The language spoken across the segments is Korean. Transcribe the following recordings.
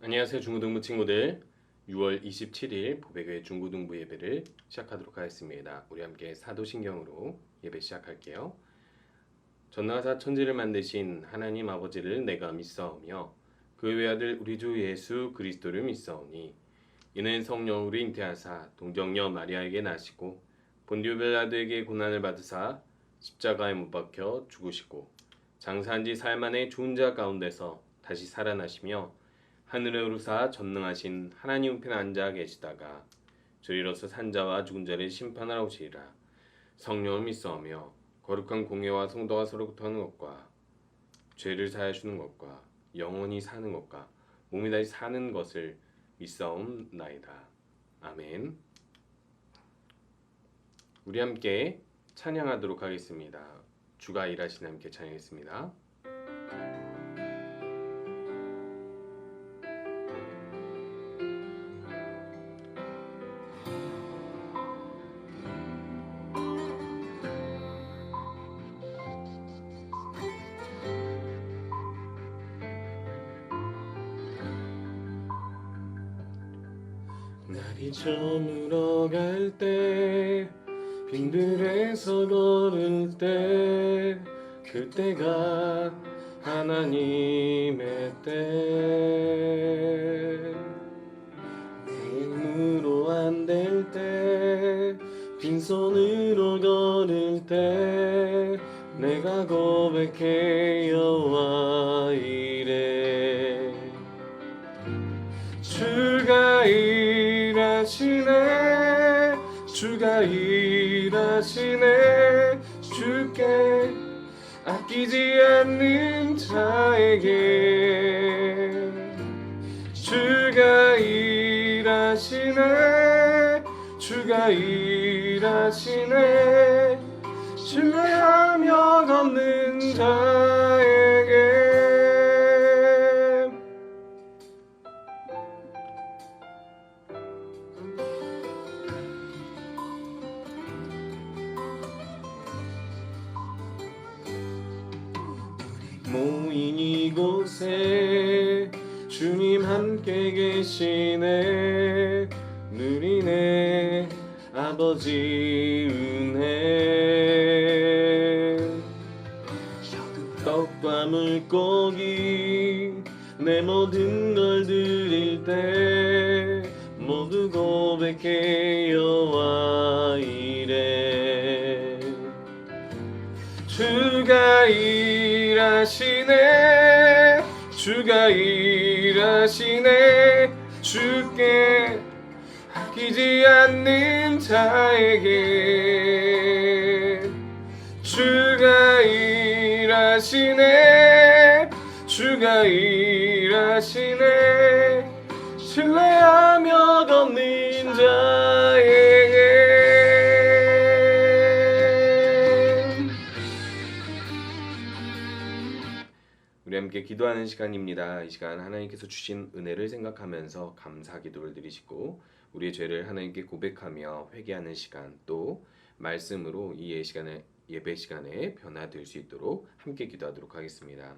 안녕하세요 중고등부 친구들. 6월 27일 보배교회 중고등부 예배를 시작하도록 하겠습니다. 우리 함께 사도신경으로 예배 시작할게요. 전능하사 천지를 만드신 하나님 아버지를 내가 믿사오며 그 외아들 우리 주 예수 그리스도를 믿사오니 이는 성령으로 잉태하사 동정녀 마리아에게 나시고 본디오 빌라도에게 고난을 받으사 십자가에 못 박혀 죽으시고 장사한 지 사흘 만에 죽은 자 가운데서 다시 살아나시며 하늘에 오르사 전능하신 하나님 우편에 앉아 계시다가 저리로서 산자와 죽은 자를 심판하러 오시리라. 성령을 믿사오며 거룩한 공예와 성도가 서로 교통하는 것과 죄를 사하여 주는 것과 영원히 사는 것과 몸이 다시 사는 것을 믿사옵나이다. 아멘. 우리 함께 찬양하도록 하겠습니다. 주가 일하시는 함께 찬양했습니다. 날이 저물어 갈 때 빈들에서 걸을 때 그때가 하나님의 때 힘으로 안 될 때 빈손으로 걸을 때 내가 고백해 여호와 이래 주가 일하시네 주가 일하시네 주께 아끼지 않는 자에게 주가 일하시네 주가 일하시네 신뢰하며 걷는 자에게 모인 이곳에 주님 함께 계시네 누리네 아버지 은혜 떡과 물고기 내 모든 걸 드릴 때 모두 고백해 여호와 이래 주가 일하시네 주가 일하시네 주께 아끼지 않는 자에게 주가 일하시네 주가 일하시네 신뢰하며 걷는 자에게 우리 함께 기도하는 시간입니다. 이 시간 하나님께서 주신 은혜를 생각하면서 감사 기도를 드리시고 우리의 죄를 하나님께 고백하며 회개하는 시간 또 말씀으로 이 예배 시간에 변화될 수 있도록 함께 기도하도록 하겠습니다.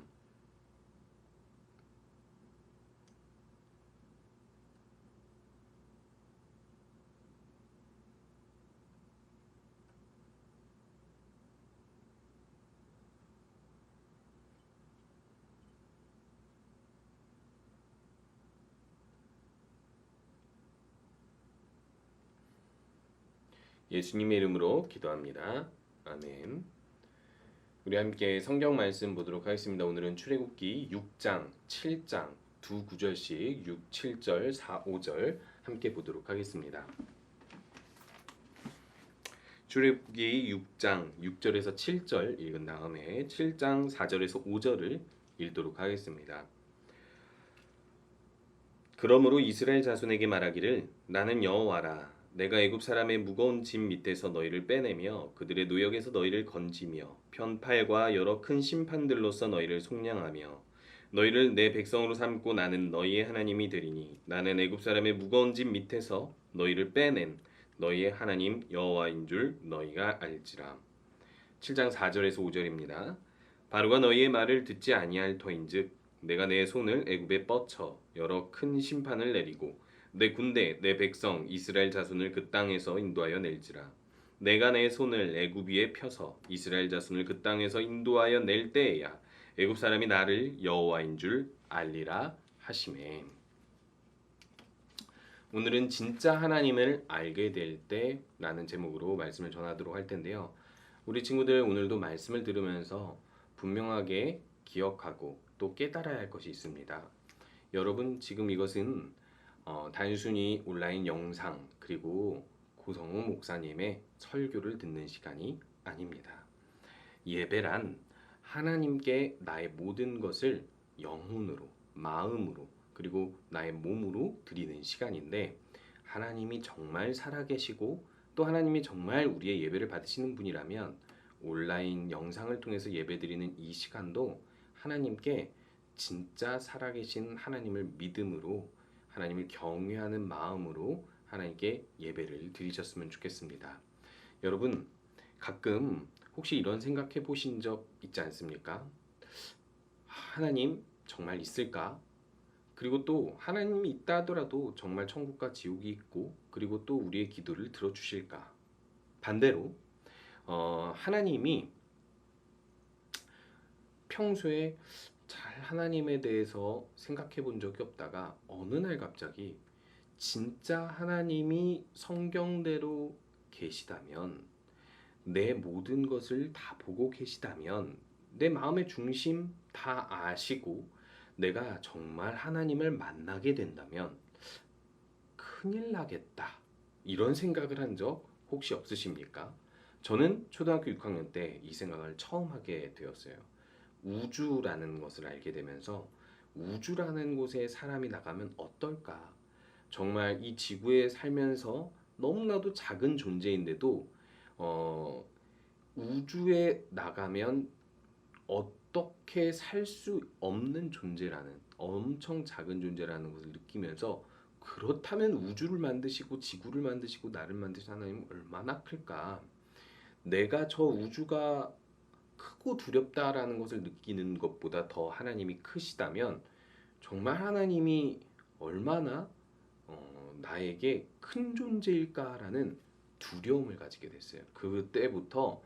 예수님의 이름으로 기도합니다. 아멘. 우리 함께 성경 말씀 보도록 하겠습니다. 오늘은 출애굽기 6장, 7장 두 구절씩 6, 7절, 4, 5절 함께 보도록 하겠습니다. 출애굽기 6장 6절에서 7절 읽은 다음에 7장 4절에서 5절을 읽도록 하겠습니다. 그러므로 이스라엘 자손에게 말하기를 나는 여호와라 내가 애굽 사람의 무거운 짐 밑에서 너희를 빼내며 그들의 노역에서 너희를 건지며 편팔과 여러 큰 심판들로서 너희를 속량하며 너희를 내 백성으로 삼고 나는 너희의 하나님이 되리니 나는 애굽 사람의 무거운 짐 밑에서 너희를 빼낸 너희의 하나님 여호와인 줄 너희가 알지라. 7장 4절에서 5절입니다. 바로가 너희의 말을 듣지 아니할 터인즉 내가 내 손을 애굽에 뻗쳐 여러 큰 심판을 내리고 내 군대 내 백성 이스라엘 자손을 그 땅에서 인도하여 낼지라. 내가 내 손을 애굽 위에 펴서 이스라엘 자손을 그 땅에서 인도하여 낼 때에야 애굽 사람이 나를 여호와인 줄 알리라 하시매. 오늘은 진짜 하나님을 알게 될 때라는 제목으로 말씀을 전하도록 할 텐데요. 우리 친구들 오늘도 말씀을 들으면서 분명하게 기억하고 또 깨달아야 할 것이 있습니다. 여러분 지금 이것은 단순히 온라인 영상 그리고 고성우 목사님의 설교를 듣는 시간이 아닙니다. 예배란 하나님께 나의 모든 것을 영혼으로, 마음으로 그리고 나의 몸으로 드리는 시간인데 하나님이 정말 살아계시고 또 하나님이 정말 우리의 예배를 받으시는 분이라면 온라인 영상을 통해서 예배드리는 이 시간도 하나님께 진짜 살아계신 하나님을 믿음으로 하나님을 경외하는 마음으로 하나님께 예배를 드리셨으면 좋겠습니다. 여러분 가끔 혹시 이런 생각해 보신 적 있지 않습니까? 하나님 정말 있을까? 그리고 또 하나님이 있다 하더라도 정말 천국과 지옥이 있고 그리고 또 우리의 기도를 들어주실까? 반대로 하나님이 평소에 잘 하나님에 대해서 생각해 본 적이 없다가 어느 날 갑자기 진짜 하나님이 성경대로 계시다면 내 모든 것을 다 보고 계시다면 내 마음의 중심 다 아시고 내가 정말 하나님을 만나게 된다면 큰일 나겠다. 이런 생각을 한 적 혹시 없으십니까? 저는 초등학교 6학년 때 이 생각을 처음 하게 되었어요. 우주라는 것을 알게 되면서 우주라는 곳에 사람이 나가면 어떨까? 정말 이 지구에 살면서 너무나도 작은 존재인데도 어, 우주에 나가면 어떻게 살 수 없는 존재라는 엄청 작은 존재라는 것을 느끼면서 그렇다면 우주를 만드시고 지구를 만드시고 나를 만드신 하나님은 얼마나 클까? 내가 저 우주가 크고 두렵다라는 것을 느끼는 것보다 더 하나님이 크시다면 정말 하나님이 얼마나 나에게 큰 존재일까라는 두려움을 가지게 됐어요. 그때부터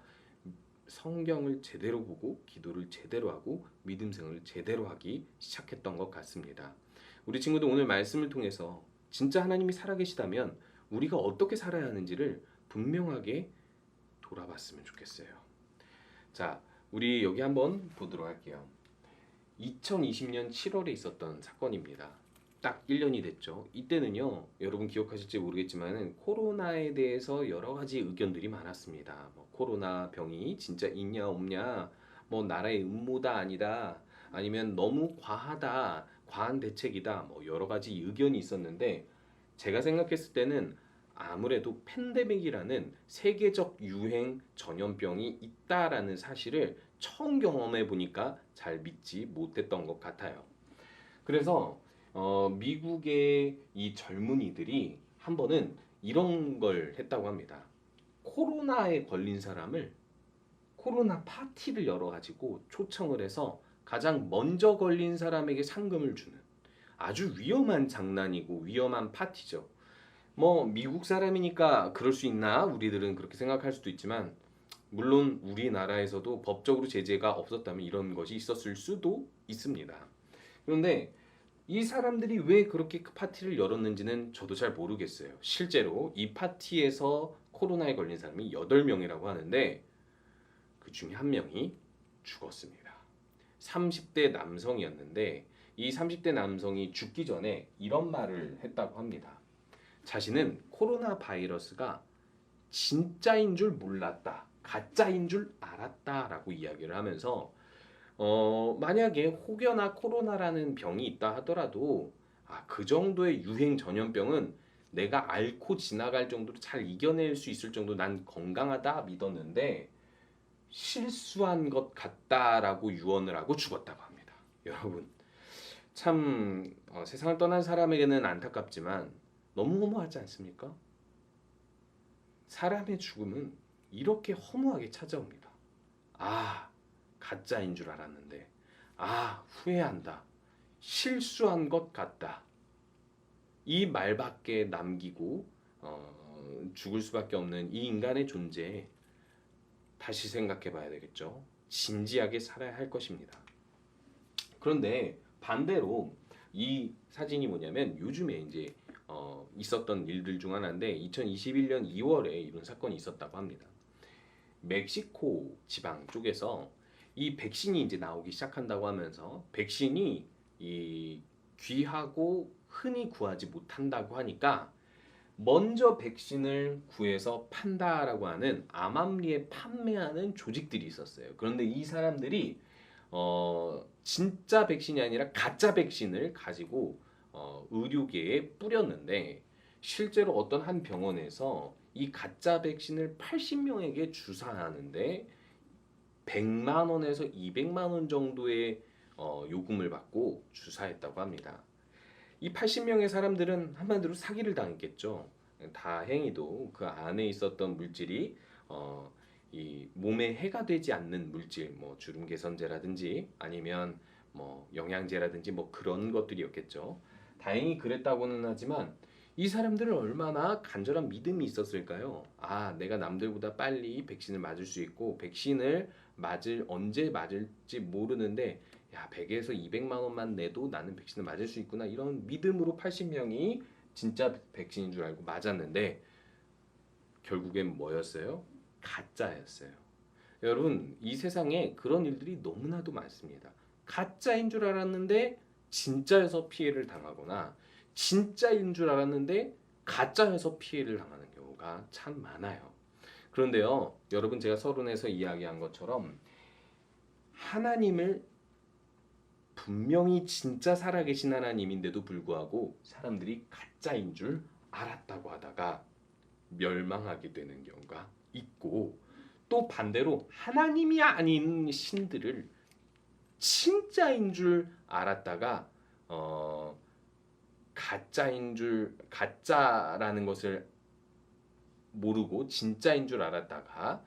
성경을 제대로 보고 기도를 제대로 하고 믿음 생활을 제대로 하기 시작했던 것 같습니다. 우리 친구들 오늘 말씀을 통해서 진짜 하나님이 살아계시다면 우리가 어떻게 살아야 하는지를 분명하게 돌아봤으면 좋겠어요. 자, 우리 여기 한번 보도록 할게요. 2020년 7월에 있었던 사건입니다. 딱 1년이 됐죠. 이때는요, 여러분 기억하실지 모르겠지만 코로나에 대해서 여러 가지 의견들이 많았습니다. 뭐 코로나 병이 진짜 있냐 없냐, 뭐 나라의 음모다 아니다, 아니면 너무 과하다, 과한 대책이다, 뭐 여러 가지 의견이 있었는데 제가 생각했을 때는 아무래도 팬데믹이라는 세계적 유행 전염병이 있다라는 사실을 처음 경험해 보니까 잘 믿지 못했던 것 같아요. 그래서 미국의 이 젊은이들이 한 번은 이런 걸 했다고 합니다. 코로나에 걸린 사람을 코로나 파티를 열어가지고 초청을 해서 가장 먼저 걸린 사람에게 상금을 주는 아주 위험한 장난이고 위험한 파티죠. 뭐 미국 사람이니까 그럴 수 있나? 우리들은 그렇게 생각할 수도 있지만 물론 우리나라에서도 법적으로 제재가 없었다면 이런 것이 있었을 수도 있습니다. 그런데 이 사람들이 왜 그렇게 그 파티를 열었는지는 저도 잘 모르겠어요. 실제로 이 파티에서 코로나에 걸린 사람이 8명이라고 하는데 그 중에 한 명이 죽었습니다. 30대 남성이었는데 이 30대 남성이 죽기 전에 이런 말을 했다고 합니다. 자신은 코로나 바이러스가 진짜인 줄 몰랐다. 가짜인 줄 알았다라고 이야기를 하면서 만약에 혹여나 코로나라는 병이 있다 하더라도 그 정도의 유행 전염병은 내가 앓고 지나갈 정도로 잘 이겨낼 수 있을 정도 난 건강하다 믿었는데 실수한 것 같다라고 유언을 하고 죽었다고 합니다. 여러분 참 세상을 떠난 사람에게는 안타깝지만 너무 허무하지 않습니까? 사람의 죽음은 이렇게 허무하게 찾아옵니다. 가짜인 줄 알았는데, 후회한다. 실수한 것 같다. 이 말밖에 남기고 죽을 수밖에 없는 이 인간의 존재 다시 생각해 봐야 되겠죠. 진지하게 살아야 할 것입니다. 그런데 반대로 이 사진이 뭐냐면 요즘에 이제 있었던 일들 중 하나인데 2021년 2월에 이런 사건이 있었다고 합니다. 멕시코 지방 쪽에서 이 백신이 이제 나오기 시작한다고 하면서 백신이 이 귀하고 흔히 구하지 못한다고 하니까 먼저 백신을 구해서 판다라고 하는 암암리에 판매하는 조직들이 있었어요. 그런데 이 사람들이 진짜 백신이 아니라 가짜 백신을 가지고 의료계에 뿌렸는데 실제로 어떤 한 병원에서 이 가짜 백신을 80명에게 주사하는데 100만 원에서 200만 원 정도의 요금을 받고 주사했다고 합니다. 이 80명의 사람들은 한마디로 사기를 당했겠죠. 다행히도 그 안에 있었던 물질이 이 몸에 해가 되지 않는 물질, 뭐 주름 개선제라든지 아니면 뭐 영양제라든지 뭐 그런 것들이었겠죠. 다행히 그랬다고는 하지만 이 사람들은 얼마나 간절한 믿음이 있었을까요? 아, 내가 남들보다 빨리 백신을 맞을 수 있고 백신을 언제 맞을지 모르는데 야, 100에서 200만 원만 내도 나는 백신을 맞을 수 있구나. 이런 믿음으로 80명이 진짜 백신인 줄 알고 맞았는데 결국엔 뭐였어요? 가짜였어요. 여러분, 이 세상에 그런 일들이 너무나도 많습니다. 가짜인 줄 알았는데 진짜여서 피해를 당하거나 진짜인 줄 알았는데 가짜여서 피해를 당하는 경우가 참 많아요. 그런데요, 여러분 제가 서론에서 이야기한 것처럼 하나님을 분명히 진짜 살아계신 하나님인데도 불구하고 사람들이 가짜인 줄 알았다고 하다가 멸망하게 되는 경우가 있고 또 반대로 하나님이 아닌 신들을 진짜인 줄 알았다가 가짜라는 것을 모르고 진짜인 줄 알았다가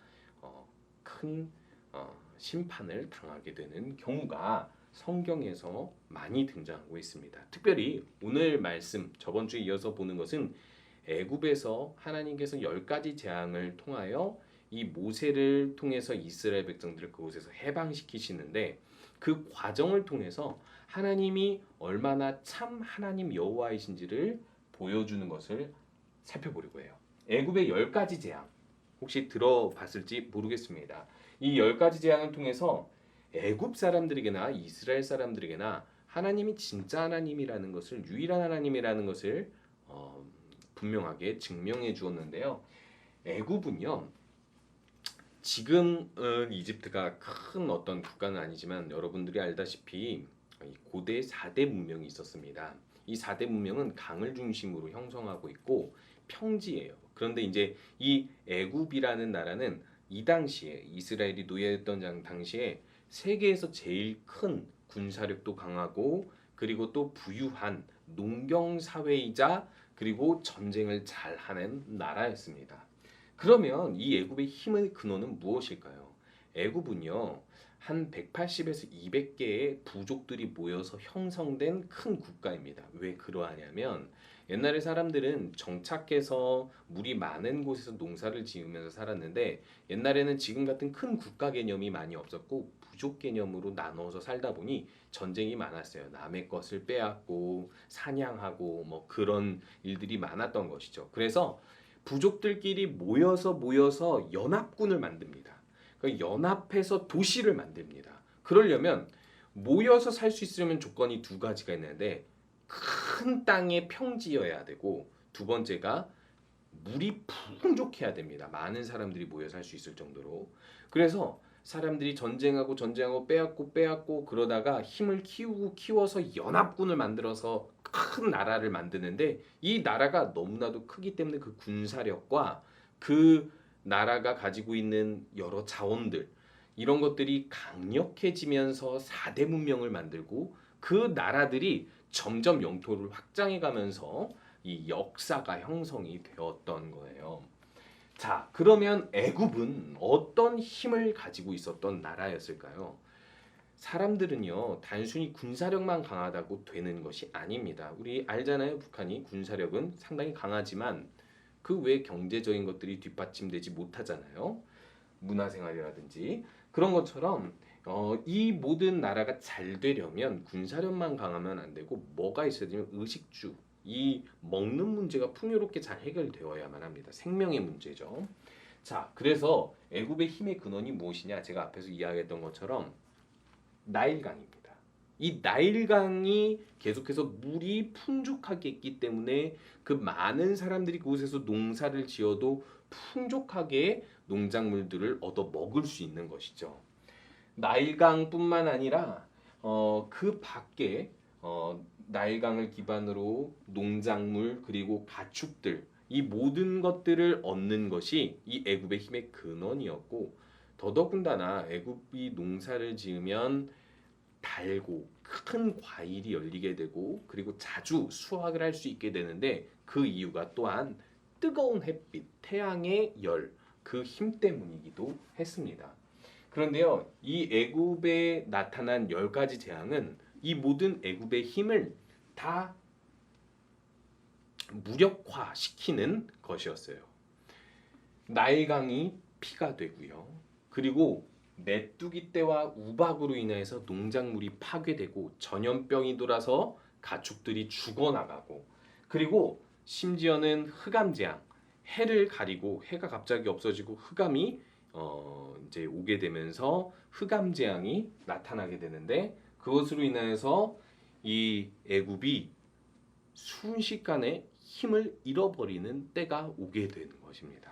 큰 심판을 당하게 되는 경우가 성경에서 많이 등장하고 있습니다. 특별히 오늘 말씀 저번 주에 이어서 보는 것은 애굽에서 하나님께서 10가지 재앙을 통하여 이 모세를 통해서 이스라엘 백성들을 그곳에서 해방시키시는데 그 과정을 통해서 하나님이 얼마나 참 하나님 여호와이신지를 보여주는 것을 살펴보려고 해요. 애굽의 10가지 재앙 혹시 들어봤을지 모르겠습니다. 이 10가지 재앙을 통해서 애굽 사람들에게나 이스라엘 사람들에게나 하나님이 진짜 하나님이라는 것을 유일한 하나님이라는 것을 분명하게 증명해 주었는데요. 애굽은요. 지금은 이집트가 큰 어떤 국가는 아니지만 여러분들이 알다시피 고대 4대 문명이 있었습니다. 이 4대 문명은 강을 중심으로 형성하고 있고 평지예요. 그런데 이제 이 애굽이라는 나라는 이 당시에 이스라엘이 노예했던 당시에 세계에서 제일 큰 군사력도 강하고 그리고 또 부유한 농경 사회이자 그리고 전쟁을 잘하는 나라였습니다. 그러면 이 애굽의 힘의 근원은 무엇일까요? 애굽은요. 한 180에서 200개의 부족들이 모여서 형성된 큰 국가입니다. 왜 그러하냐면 옛날에 사람들은 정착해서 물이 많은 곳에서 농사를 지으면서 살았는데 옛날에는 지금 같은 큰 국가 개념이 많이 없었고 부족 개념으로 나눠서 살다 보니 전쟁이 많았어요. 남의 것을 빼앗고 사냥하고 뭐 그런 일들이 많았던 것이죠. 그래서 부족들끼리 모여서 연합군을 만듭니다. 그러니까 연합해서 도시를 만듭니다. 그러려면 모여서 살 수 있으려면 조건이 두 가지가 있는데 큰 땅에 평지여야 되고 두 번째가 물이 풍족해야 됩니다. 많은 사람들이 모여 살 수 있을 정도로. 그래서 사람들이 전쟁하고 빼앗고 그러다가 힘을 키워서 연합군을 만들어서 큰 나라를 만드는데 이 나라가 너무나도 크기 때문에 그 군사력과 그 나라가 가지고 있는 여러 자원들 이런 것들이 강력해지면서 4대 문명을 만들고 그 나라들이 점점 영토를 확장해 가면서 이 역사가 형성이 되었던 거예요. 자, 그러면 애굽은 어떤 힘을 가지고 있었던 나라였을까요? 사람들은요, 단순히 군사력만 강하다고 되는 것이 아닙니다. 우리 알잖아요. 북한이 군사력은 상당히 강하지만 그 외 경제적인 것들이 뒷받침되지 못하잖아요. 문화생활이라든지 그런 것처럼 이 모든 나라가 잘 되려면 군사력만 강하면 안 되고 뭐가 있어야 되냐면 의식주, 이 먹는 문제가 풍요롭게 잘 해결되어야만 합니다. 생명의 문제죠. 자, 그래서 애굽의 힘의 근원이 무엇이냐? 제가 앞에서 이야기했던 것처럼 나일강입니다. 이 나일강이 계속해서 물이 풍족하게 있기 때문에 그 많은 사람들이 그곳에서 농사를 지어도 풍족하게 농작물들을 얻어 먹을 수 있는 것이죠. 나일강뿐만 아니라 그 밖에 나일강을 기반으로 농작물 그리고 가축들 이 모든 것들을 얻는 것이 이 애굽의 힘의 근원이었고 더더군다나 애굽이 농사를 지으면 달고 큰 과일이 열리게 되고 그리고 자주 수확을 할 수 있게 되는데 그 이유가 또한 뜨거운 햇빛, 태양의 열, 그 힘 때문이기도 했습니다. 그런데요, 이 애굽에 나타난 10가지 재앙은 이 모든 애굽의 힘을 다 무력화시키는 것이었어요. 나일강이 피가 되고요. 그리고 메뚜기 떼와 우박으로 인해서 농작물이 파괴되고 전염병이 돌아서 가축들이 죽어나가고 그리고 심지어는 흑암재앙, 해를 가리고 해가 갑자기 없어지고 흑암이 이제 오게 되면서 흑암재앙이 나타나게 되는데 그것으로 인해서 이 애굽이 순식간에 힘을 잃어버리는 때가 오게 되는 것입니다.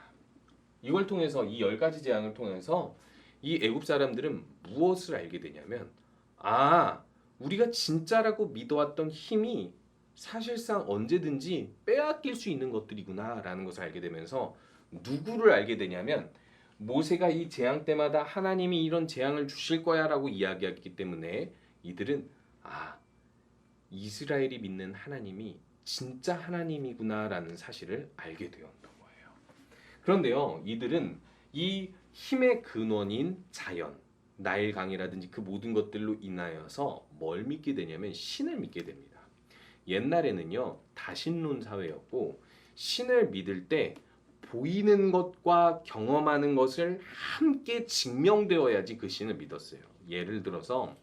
이걸 통해서 이 10가지 재앙을 통해서 이 애굽 사람들은 무엇을 알게 되냐면 우리가 진짜라고 믿어왔던 힘이 사실상 언제든지 빼앗길 수 있는 것들이구나 라는 것을 알게 되면서 누구를 알게 되냐면 모세가 이 재앙 때마다 하나님이 이런 재앙을 주실 거야 라고 이야기했기 때문에 이들은 이스라엘이 믿는 하나님이 진짜 하나님이구나 라는 사실을 알게 되었던 거예요. 그런데요, 이들은 이 힘의 근원인 자연, 나일강이라든지 그 모든 것들로 인하여서 뭘 믿게 되냐면 신을 믿게 됩니다. 옛날에는요, 다신론 사회였고 신을 믿을 때 보이는 것과 경험하는 것을 함께 증명되어야지 그 신을 믿었어요. 예를 들어서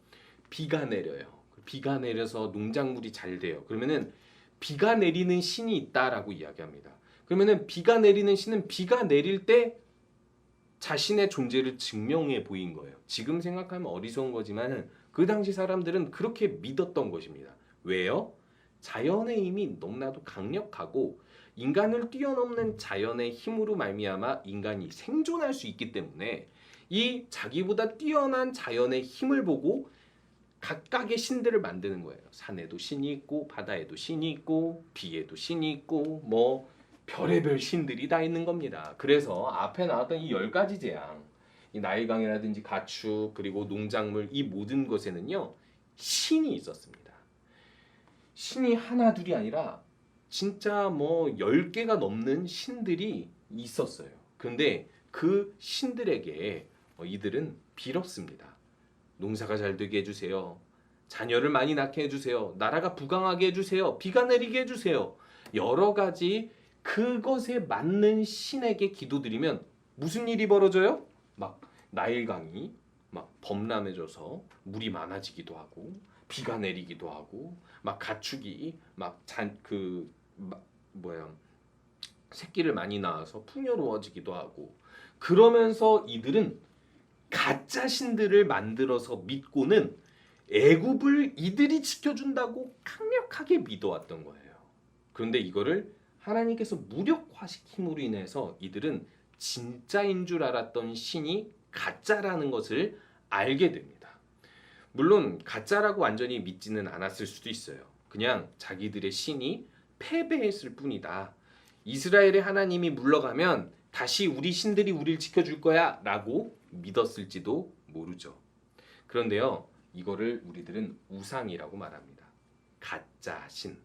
비가 내려요. 비가 내려서 농작물이 잘 돼요. 그러면은 비가 내리는 신이 있다라고 이야기합니다. 그러면은 비가 내리는 신은 비가 내릴 때 자신의 존재를 증명해 보인 거예요. 지금 생각하면 어리석은 거지만 그 당시 사람들은 그렇게 믿었던 것입니다. 왜요? 자연의 힘이 너무나도 강력하고 인간을 뛰어넘는 자연의 힘으로 말미암아 인간이 생존할 수 있기 때문에 이 자기보다 뛰어난 자연의 힘을 보고 각각의 신들을 만드는 거예요. 산에도 신이 있고 바다에도 신이 있고 비에도 신이 있고 뭐 별의별 신들이 다 있는 겁니다. 그래서 앞에 나왔던 이 10가지 재앙, 이 나일강이라든지 가축 그리고 농작물 이 모든 것에는요 신이 있었습니다. 신이 하나 둘이 아니라 진짜 뭐 10개가 넘는 신들이 있었어요. 그런데 그 신들에게 이들은 빌었습니다. 농사가 잘 되게 해주세요. 자녀를 많이 낳게 해주세요. 나라가 부강하게 해주세요. 비가 내리게 해주세요. 여러 가지 그것에 맞는 신에게 기도드리면 무슨 일이 벌어져요? 막 나일강이 막 범람해져서 물이 많아지기도 하고 비가 내리기도 하고 막 가축이 새끼를 많이 낳아서 풍요로워지기도 하고 그러면서 이들은 가짜 신들을 만들어서 믿고는 애굽을 이들이 지켜준다고 강력하게 믿어왔던 거예요. 그런데 이거를 하나님께서 무력화시킴으로 인해서 이들은 진짜인 줄 알았던 신이 가짜라는 것을 알게 됩니다. 물론 가짜라고 완전히 믿지는 않았을 수도 있어요. 그냥 자기들의 신이 패배했을 뿐이다. 이스라엘의 하나님이 물러가면 다시 우리 신들이 우리를 지켜줄 거야 라고 믿었을지도 모르죠. 그런데요, 이거를 우리들은 우상이라고 말합니다. 가짜 신.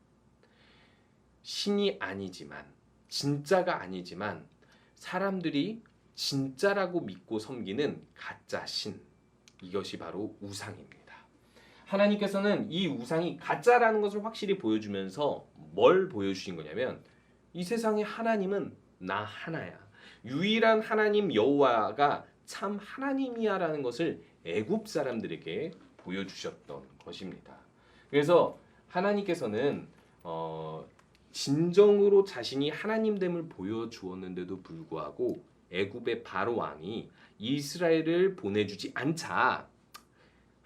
신이 아니지만, 진짜가 아니지만 사람들이 진짜라고 믿고 섬기는 가짜 신. 이것이 바로 우상입니다. 하나님께서는 이 우상이 가짜라는 것을 확실히 보여주면서 뭘 보여주신 거냐면 이 세상의 하나님은 나 하나야. 유일한 하나님 여호와가 참 하나님이야라는 것을 애굽 사람들에게 보여주셨던 것입니다. 그래서 하나님께서는 진정으로 자신이 하나님됨을 보여주었는데도 불구하고 애굽의 바로 왕이 이스라엘을 보내주지 않자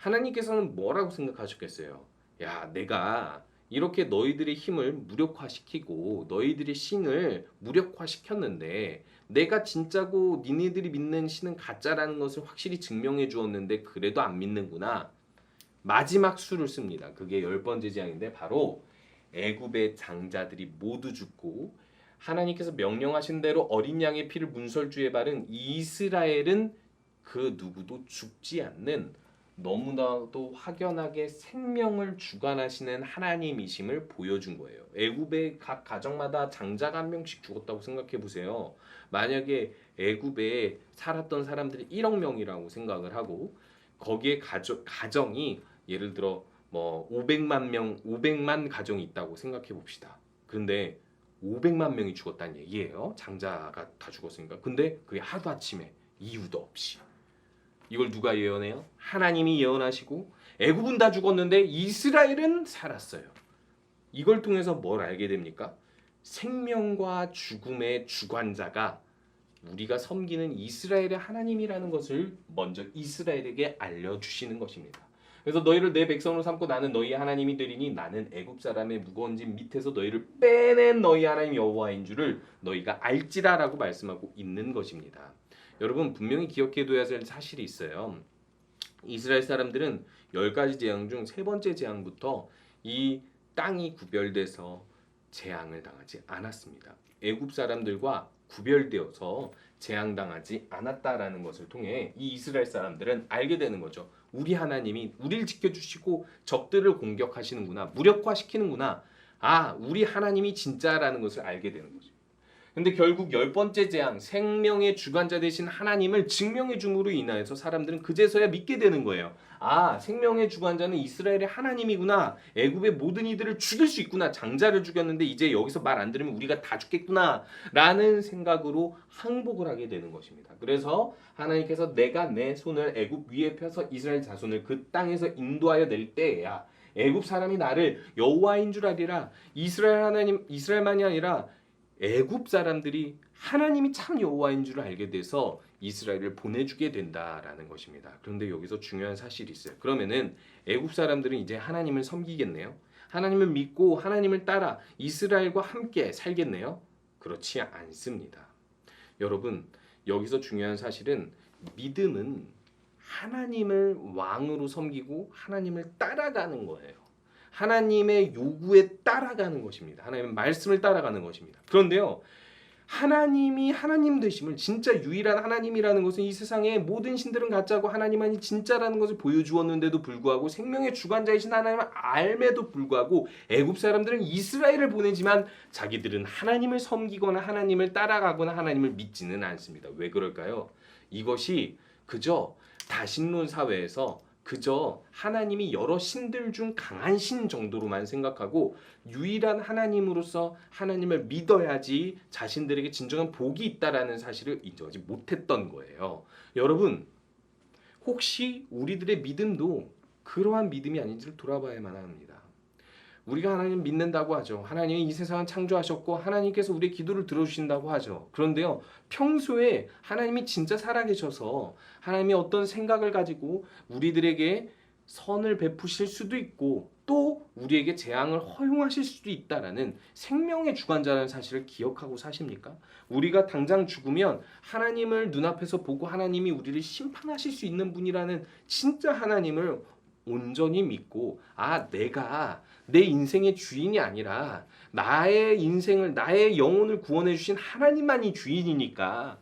하나님께서는 뭐라고 생각하셨겠어요? 야, 내가 이렇게 너희들의 힘을 무력화시키고 너희들의 신을 무력화시켰는데 내가 진짜고 니네들이 믿는 신은 가짜라는 것을 확실히 증명해 주었는데 그래도 안 믿는구나. 마지막 수를 씁니다. 그게 10번째 재앙인데 바로 애굽의 장자들이 모두 죽고 하나님께서 명령하신 대로 어린 양의 피를 문설주에 바른 이스라엘은 그 누구도 죽지 않는 너무나도 확연하게 생명을 주관하시는 하나님이심을 보여준 거예요. 애굽의 각 가정마다 장자가 한 명씩 죽었다고 생각해 보세요. 만약에 애굽에 살았던 사람들이 1억 명이라고 생각을 하고 거기에 가정이 예를 들어 뭐 500만 가정이 있다고 생각해 봅시다. 그런데 500만 명이 죽었다는 얘기예요. 장자가 다 죽었으니까. 근데 그게 하루아침에 이유도 없이. 이걸 누가 예언해요? 하나님이 예언하시고 애굽은 다 죽었는데 이스라엘은 살았어요. 이걸 통해서 뭘 알게 됩니까? 생명과 죽음의 주관자가 우리가 섬기는 이스라엘의 하나님이라는 것을 먼저 이스라엘에게 알려주시는 것입니다. 그래서 너희를 내 백성으로 삼고 나는 너희 하나님이 되리니 나는 애굽 사람의 무거운 짐 밑에서 너희를 빼낸 너희 하나님 여호와인 줄을 너희가 알지라라고 말씀하고 있는 것입니다. 여러분 분명히 기억해둬야 할 사실이 있어요. 이스라엘 사람들은 10가지 재앙 중 3번째 재앙부터 이 땅이 구별돼서 재앙을 당하지 않았습니다. 애굽 사람들과 구별되어서 재앙당하지 않았다라는 것을 통해 이 이스라엘 사람들은 알게 되는 거죠. 우리 하나님이 우리를 지켜주시고 적들을 공격하시는구나. 무력화시키는구나. 아, 우리 하나님이 진짜라는 것을 알게 되는 거죠. 근데 결국 10번째 재앙, 생명의 주관자 되신 하나님을 증명해 줌으로 인하여서 사람들은 그제서야 믿게 되는 거예요. 아, 생명의 주관자는 이스라엘의 하나님이구나. 애굽의 모든 이들을 죽일 수 있구나. 장자를 죽였는데 이제 여기서 말 안 들으면 우리가 다 죽겠구나. 라는 생각으로 항복을 하게 되는 것입니다. 그래서 하나님께서 내가 내 손을 애굽 위에 펴서 이스라엘 자손을 그 땅에서 인도하여 낼 때야 애굽 사람이 나를 여호와인 줄 알리라. 이스라엘 하나님, 이스라엘만이 아니라 애굽 사람들이 하나님이 참 여호와인 줄 알게 돼서 이스라엘을 보내주게 된다라는 것입니다. 그런데 여기서 중요한 사실이 있어요. 그러면은 애굽 사람들은 이제 하나님을 섬기겠네요. 하나님을 믿고 하나님을 따라 이스라엘과 함께 살겠네요. 그렇지 않습니다. 여러분 여기서 중요한 사실은 믿음은 하나님을 왕으로 섬기고 하나님을 따라가는 거예요. 하나님의 요구에 따라가는 것입니다. 하나님의 말씀을 따라가는 것입니다. 그런데요. 하나님이 하나님 되심을 진짜 유일한 하나님이라는 것은 이 세상의 모든 신들은 가짜고 하나님만이 진짜라는 것을 보여주었는데도 불구하고 생명의 주관자이신 하나님을 알매도 불구하고 애굽 사람들은 이스라엘을 보내지만 자기들은 하나님을 섬기거나 하나님을 따라가거나 하나님을 믿지는 않습니다. 왜 그럴까요? 이것이 그저 다신론 사회에서 그저 하나님이 여러 신들 중 강한 신 정도로만 생각하고 유일한 하나님으로서 하나님을 믿어야지 자신들에게 진정한 복이 있다라는 사실을 인정하지 못했던 거예요. 여러분 혹시 우리들의 믿음도 그러한 믿음이 아닌지를 돌아봐야만 합니다. 우리가 하나님 믿는다고 하죠. 하나님이 이 세상을 창조하셨고 하나님께서 우리의 기도를 들어주신다고 하죠. 그런데요. 평소에 하나님이 진짜 살아계셔서 하나님이 어떤 생각을 가지고 우리들에게 선을 베푸실 수도 있고 또 우리에게 재앙을 허용하실 수도 있다라는 생명의 주관자라는 사실을 기억하고 사십니까? 우리가 당장 죽으면 하나님을 눈앞에서 보고 하나님이 우리를 심판하실 수 있는 분이라는 진짜 하나님을 온전히 믿고 아 내가 내 인생의 주인이 아니라 나의 인생을 나의 영혼을 구원해 주신 하나님만이 주인이니까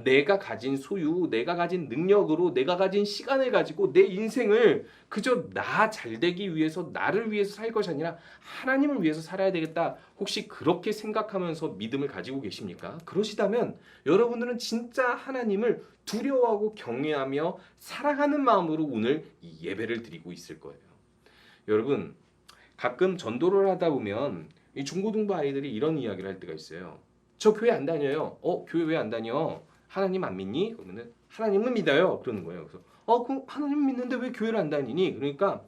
내가 가진 소유, 내가 가진 능력으로 내가 가진 시간을 가지고 내 인생을 그저 나 잘되기 위해서 나를 위해서 살 것이 아니라 하나님을 위해서 살아야 되겠다. 혹시 그렇게 생각하면서 믿음을 가지고 계십니까? 그러시다면 여러분들은 진짜 하나님을 두려워하고 경외하며 사랑하는 마음으로 오늘 이 예배를 드리고 있을 거예요. 여러분 가끔 전도를 하다 보면 이 중고등부 아이들이 이런 이야기를 할 때가 있어요. 저 교회 안 다녀요. 교회 왜 안 다녀? 하나님 안 믿니? 그러면은 하나님은 믿어요. 그러는 거예요. 그래서 그럼 하나님 믿는데 왜 교회를 안 다니니? 그러니까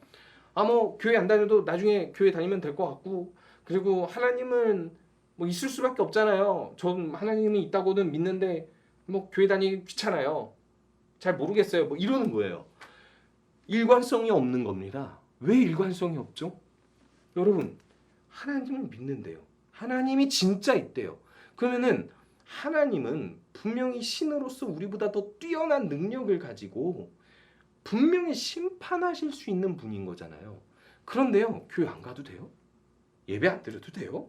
뭐 교회 안 다녀도 나중에 교회 다니면 될 것 같고, 그리고 하나님은 뭐 있을 수밖에 없잖아요. 전 하나님이 있다고는 믿는데 뭐 교회 다니기 귀찮아요. 잘 모르겠어요. 뭐 이러는 거예요. 일관성이 없는 겁니다. 왜 일관성이 없죠? 여러분, 하나님을 믿는데요. 하나님이 진짜 있대요. 그러면은 하나님은 분명히 신으로서 우리보다 더 뛰어난 능력을 가지고 분명히 심판하실 수 있는 분인 거잖아요. 그런데요, 교회 안 가도 돼요? 예배 안 드려도 돼요?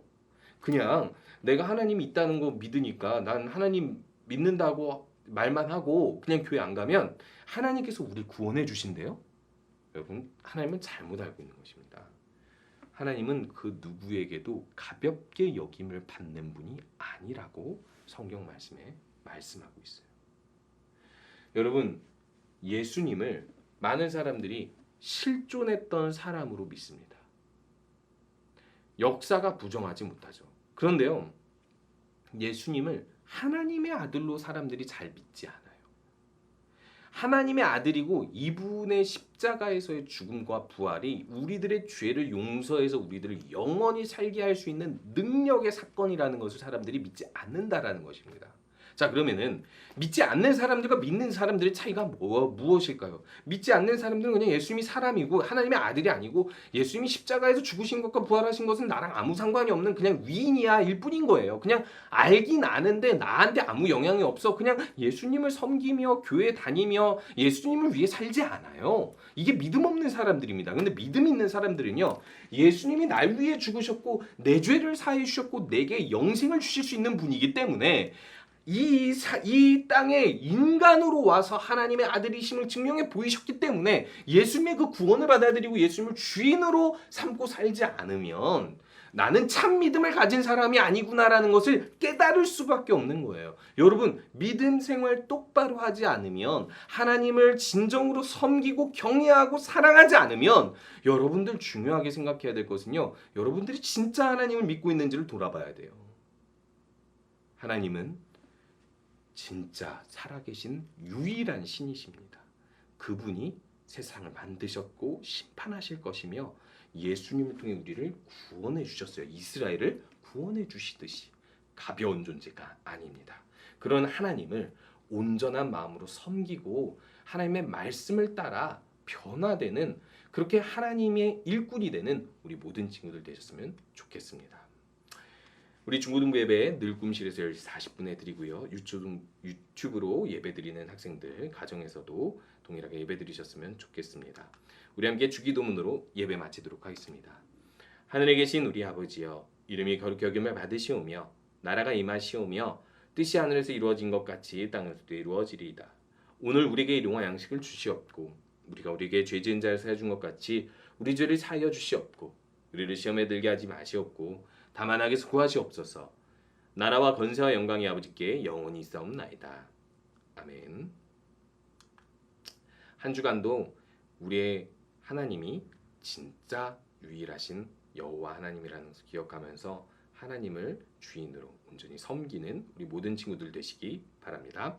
그냥 내가 하나님이 있다는 거 믿으니까 난 하나님 믿는다고 말만 하고 그냥 교회 안 가면 하나님께서 우리 구원해 주신대요? 여러분, 하나님은 잘못 알고 있는 것입니다. 하나님은 그 누구에게도 가볍게 여김을 받는 분이 아니라고 성경 말씀에 말씀하고 있어요. 여러분, 예수님을 많은 사람들이 실존했던 사람으로 믿습니다. 역사가 부정하지 못하죠. 그런데요, 예수님을 하나님의 아들로 사람들이 잘 믿지 않아요. 하나님의 아들이고 이분의 십자가에서의 죽음과 부활이 우리들의 죄를 용서해서 우리들을 영원히 살게 할 수 있는 능력의 사건이라는 것을 사람들이 믿지 않는다라는 것입니다. 자, 그러면은 믿지 않는 사람들과 믿는 사람들의 차이가 무엇일까요? 믿지 않는 사람들은 그냥 예수님이 사람이고 하나님의 아들이 아니고 예수님이 십자가에서 죽으신 것과 부활하신 것은 나랑 아무 상관이 없는 그냥 위인이야 일 뿐인 거예요. 그냥 알긴 아는데 나한테 아무 영향이 없어. 그냥 예수님을 섬기며 교회 다니며 예수님을 위해 살지 않아요. 이게 믿음 없는 사람들입니다. 근데 믿음 있는 사람들은요, 예수님이 날 위해 죽으셨고 내 죄를 사해 주셨고 내게 영생을 주실 수 있는 분이기 때문에 이 땅에 인간으로 와서 하나님의 아들이심을 증명해 보이셨기 때문에 예수님의 그 구원을 받아들이고 예수님을 주인으로 삼고 살지 않으면 나는 참 믿음을 가진 사람이 아니구나라는 것을 깨달을 수밖에 없는 거예요. 여러분, 믿음 생활 똑바로 하지 않으면, 하나님을 진정으로 섬기고 경외하고 사랑하지 않으면, 여러분들 중요하게 생각해야 될 것은요, 여러분들이 진짜 하나님을 믿고 있는지를 돌아봐야 돼요. 하나님은 진짜 살아계신 유일한 신이십니다. 그분이 세상을 만드셨고 심판하실 것이며 예수님을 통해 우리를 구원해 주셨어요. 이스라엘을 구원해 주시듯이 가벼운 존재가 아닙니다. 그런 하나님을 온전한 마음으로 섬기고 하나님의 말씀을 따라 변화되는, 그렇게 하나님의 일꾼이 되는 우리 모든 친구들 되셨으면 좋겠습니다. 우리 중고등부 예배 늘 꿈실에서 10시 40분에 드리고요. 유튜브로 예배 드리는 학생들 가정에서도 동일하게 예배 드리셨으면 좋겠습니다. 우리 함께 주기도문으로 예배 마치도록 하겠습니다. 하늘에 계신 우리 아버지여, 이름이 거룩히 여김을 받으시오며 나라가 임하시오며 뜻이 하늘에서 이루어진 것 같이 땅에서도 이루어지리이다. 오늘 우리에게 일용할 양식을 주시옵고 우리가 우리에게 죄 지은 자를 사하여 준 것 같이 우리 죄를 사하여 주시옵고 우리를 시험에 들게 하지 마시옵고 다만 악에서 구하시옵소서. 나라와 권세와 영광이 아버지께 영원히 있사옵나이다. 아멘. 한 주간도 우리의 하나님이 진짜 유일하신 여호와 하나님이라는 것을 기억하면서 하나님을 주인으로 온전히 섬기는 우리 모든 친구들 되시기 바랍니다.